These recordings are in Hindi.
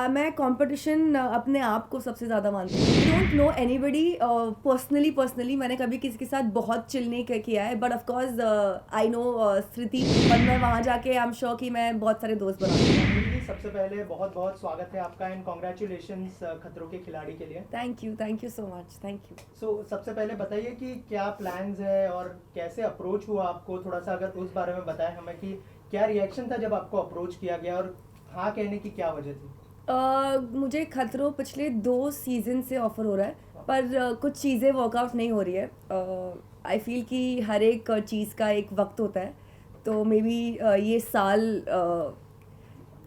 मैं कंपटीशन अपने आप को सबसे ज़्यादा मानती हूँ। I don't know anybody personally मैंने कभी किसी के साथ बहुत चिल नहीं किया है, but of course I know Shruti, और मैं वहाँ जाके आई एम श्योर कि मैं बहुत सारे दोस्त बना लूँगी। जी, सबसे पहले बहुत बहुत स्वागत है आपका एंड कॉन्ग्रेचुलेशंस खतरों के खिलाड़ी के लिए। Thank you so much, thank you. सबसे पहले बताइए कि क्या प्लान्स है और कैसे अप्रोच हुआ आपको, थोड़ा सा अगर उस बारे में बताएं हमें कि क्या रिएक्शन था जब आपको अप्रोच किया गया और हाँ कहने की क्या वजह थी। मुझे खतरों पिछले 2 सीज़न से ऑफ़र हो रहा है, पर कुछ चीज़ें वर्कआउट नहीं हो रही है। आई फ़ील कि हर एक चीज़ का एक वक्त होता है, तो मे बी ये साल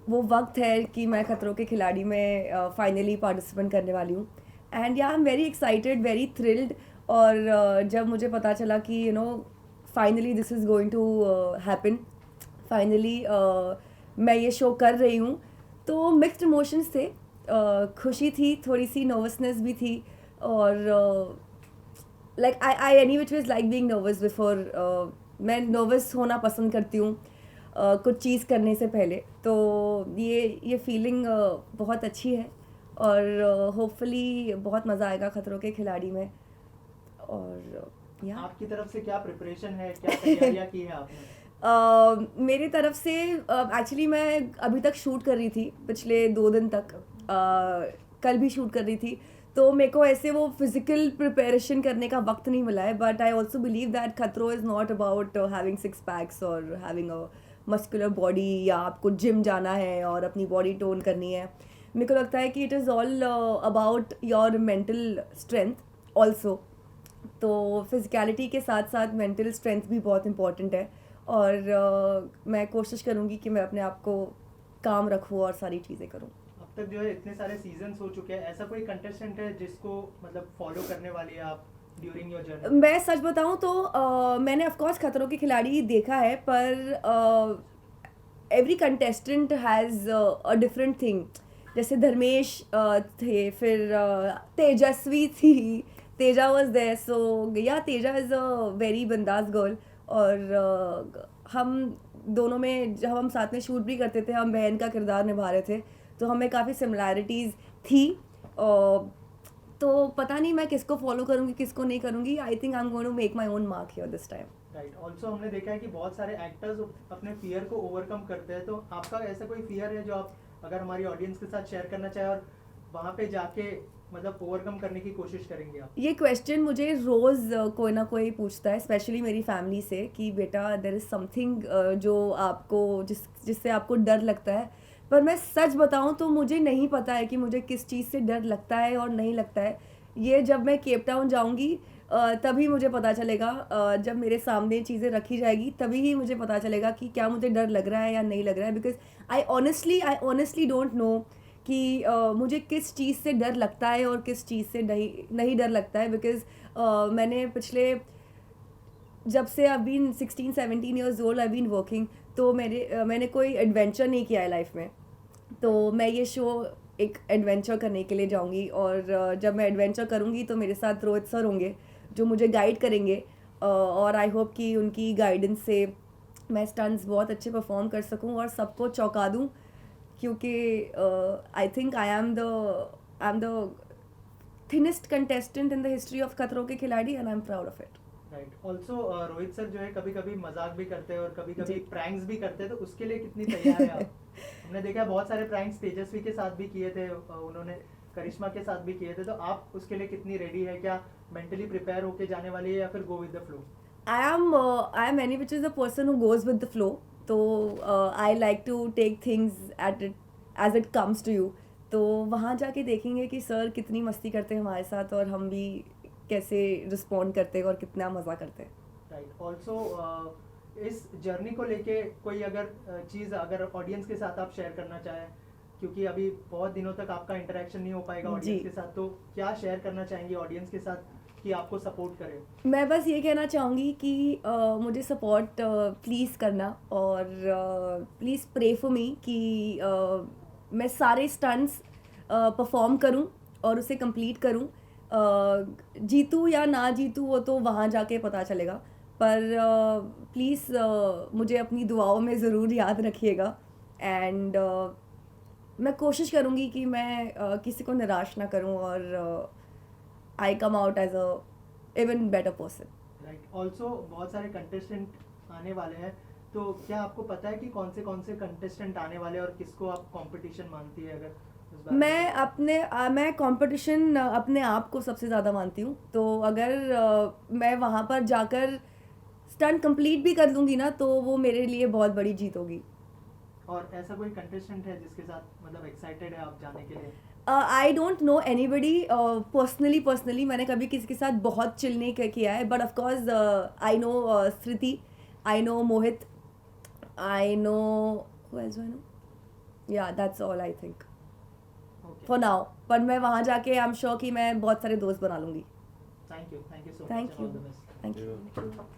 वो वक्त है कि मैं खतरों के खिलाड़ी में फाइनली पार्टिसिपेंट करने वाली हूँ। एंड या I am very excited, very thrilled. और जब मुझे पता चला कि finally this is going to happen, finally मैं ये शो कर रही हूँ, तो मिक्स्ड इमोशंस थे। खुशी थी, थोड़ी सी नर्वसनेस भी थी, और like I any which is like being nervous before. मैं नर्वस होना पसंद करती हूँ कुछ चीज़ करने से पहले। तो ये फीलिंग बहुत अच्छी है, और होपफुली बहुत मज़ा आएगा खतरों के खिलाड़ी में। और या आपकी तरफ से क्या प्रिपरेशन है, क्या तैयारियां की है आपने। मेरी तरफ से एक्चुअली मैं अभी तक शूट कर रही थी, पिछले 2 दिन तक। कल भी शूट कर रही थी, तो मेरे को ऐसे वो फिजिकल प्रिपरेशन करने का वक्त नहीं मिला है। But I also believe that Khatron is not about having 6 packs और हैविंग अ मस्कुलर बॉडी, या आपको जिम जाना है और अपनी बॉडी टोन करनी है। मेरे को लगता है कि it is all about your mental strength also. तो फिज़िकैलिटी के साथ साथ मेंटल स्ट्रेंथ भी बहुत इम्पॉर्टेंट है, और मैं कोशिश करूँगी कि मैं अपने आप को काम रखूँ और सारी चीज़ें करूँ। अब तक जो है इतने सारे सीजन्स हो चुके हैं, ऐसा कोई कंटेस्टेंट है जिसको मतलब फॉलो करने वाली है आप ड्यूरिंग योर जर्नी। मैं सच बताऊँ तो मैंने ऑफ कोर्स खतरों के खिलाड़ी देखा है, पर every contestant has a different thing. जैसे धर्मेश थे, फिर तेजस्वी थी, Teja was there. So yeah Teja is a very bindaas girl. और हम दोनों में जब हम साथ में शूट भी करते थे, हम बहन का किरदार निभा रहे थे, तो हमें काफ़ी सिमिलैरिटीज़ थी। तो पता नहीं मैं किसको फॉलो करूँगी, किसको नहीं करूँगी। I think I am going to make my own mark here this time. Right, also हमने देखा है कि बहुत सारे एक्टर्स अपने फियर को ओवरकम करते हैं, तो आपका ऐसा कोई फियर है जो आप अगर हमारी ऑडियंस के साथ शेयर करना चाहे और वहाँ पे जाके मतलब ओवरकम करने की कोशिश करेंगे आप। ये क्वेश्चन मुझे रोज़ कोई ना कोई पूछता है, स्पेशली मेरी फैमिली से, कि बेटा देयर इज़ समथिंग जो आपको जिससे आपको डर लगता है। पर मैं सच बताऊं तो मुझे नहीं पता है कि मुझे किस चीज़ से डर लगता है और नहीं लगता है। ये जब मैं केप टाउन जाऊंगी तभी मुझे पता चलेगा। जब मेरे सामने चीज़ें रखी जाएगी तभी ही मुझे पता चलेगा कि क्या मुझे डर लग रहा है या नहीं लग रहा है। Because I honestly don't know कि मुझे किस चीज़ से डर लगता है और किस चीज़ से नहीं नहीं डर लगता है। बिकॉज़ मैंने पिछले जब से I been 16-17 years old I been working, तो मैंने कोई एडवेंचर नहीं किया है लाइफ में। तो मैं ये शो एक एडवेंचर करने के लिए जाऊंगी, और जब मैं एडवेंचर करूंगी तो मेरे साथ रोहित सर होंगे जो मुझे गाइड करेंगे। और आई होप कि उनकी गाइडेंस से मैं स्टंट्स बहुत अच्छे परफॉर्म कर सकूं और सबको चौंका दूं, क्योंकि आई think I am the thinnest contestant in the history of खतरों के खिलाड़ी, and I am proud of it. Right, also Rohit sir जो है कभी कभी मजाक भी करते हैं और कभी कभी जी। प्रैंक्स भी करते हैं, तो उसके लिए कितनी तैयार है आप। हमने देखा है बहुत सारे प्रैंक्स तेजस्वी के साथ भी किए थे, उन्होंने करिश्मा के साथ भी किए थे, तो आप उसके लिए कितनी रेडी है, क्या मेंटली प्रिपेयर होके जाने वाली है या फिर go with the flow. I am any which is a person who goes with the flow. तो I like to take things at it as it comes to you. तो वहाँ जाके देखेंगे कि सर कितनी मस्ती करते हैं हमारे साथ, और हम भी कैसे रिस्पॉन्ड करते हैं और कितना मज़ा करते हैं। राइट, ऑल्सो इस जर्नी को लेके कोई अगर चीज़ अगर ऑडियंस के साथ आप शेयर करना चाहें, क्योंकि अभी बहुत दिनों तक आपका इंटरेक्शन नहीं हो पाएगा जी। ऑडियंस के साथ, तो क्या शेयर करना चाहेंगे ऑडियंस के साथ कि आपको सपोर्ट करें। मैं बस ये कहना चाहूँगी कि मुझे सपोर्ट प्लीज़ करना, और प्लीज़ प्रे फॉर मी कि मैं सारे स्टंट्स परफॉर्म करूँ और उसे कंप्लीट करूँ। जीतूँ या ना जीतूँ वो तो वहाँ जाके पता चलेगा, पर प्लीज़ मुझे अपनी दुआओं में ज़रूर याद रखिएगा। एंड मैं कोशिश करूँगी कि मैं किसी को निराश ना करूँ और I come out as a even better person. Right, also बहुत सारे कंटेस्टेंट आने वाले हैं, तो क्या आपको पता है कि कौन से कंटेस्टेंट आने वाले हैं और किसको आप कंपटीशन मानती है, अगर उस बारे में मैं कंपटीशन अपने आप को सबसे ज़्यादा मानती हूँ, तो अगर मैं वहाँ पर जाकर स्टंट कंप्लीट भी कर लूँगी ना तो वो मेरे लिए बहुत बड़ी जीत होगी। और ऐसा कोई कंटेस्टेंट है जिसके साथ मतलब एक्साइटेड है आप जाने के लिए? I don't know anybody personally मैंने कभी किसी के साथ बहुत चिल नहीं किया है, but of course I know Smriti, I know Mohit, I know who else do I know? Yeah, that's all I think okay, for now. पर मैं वहाँ जाके आई एम श्योर कि मैं बहुत सारे दोस्त बना लूँगी। Thank you so much, Thank all you. The best. Thank you. Yeah.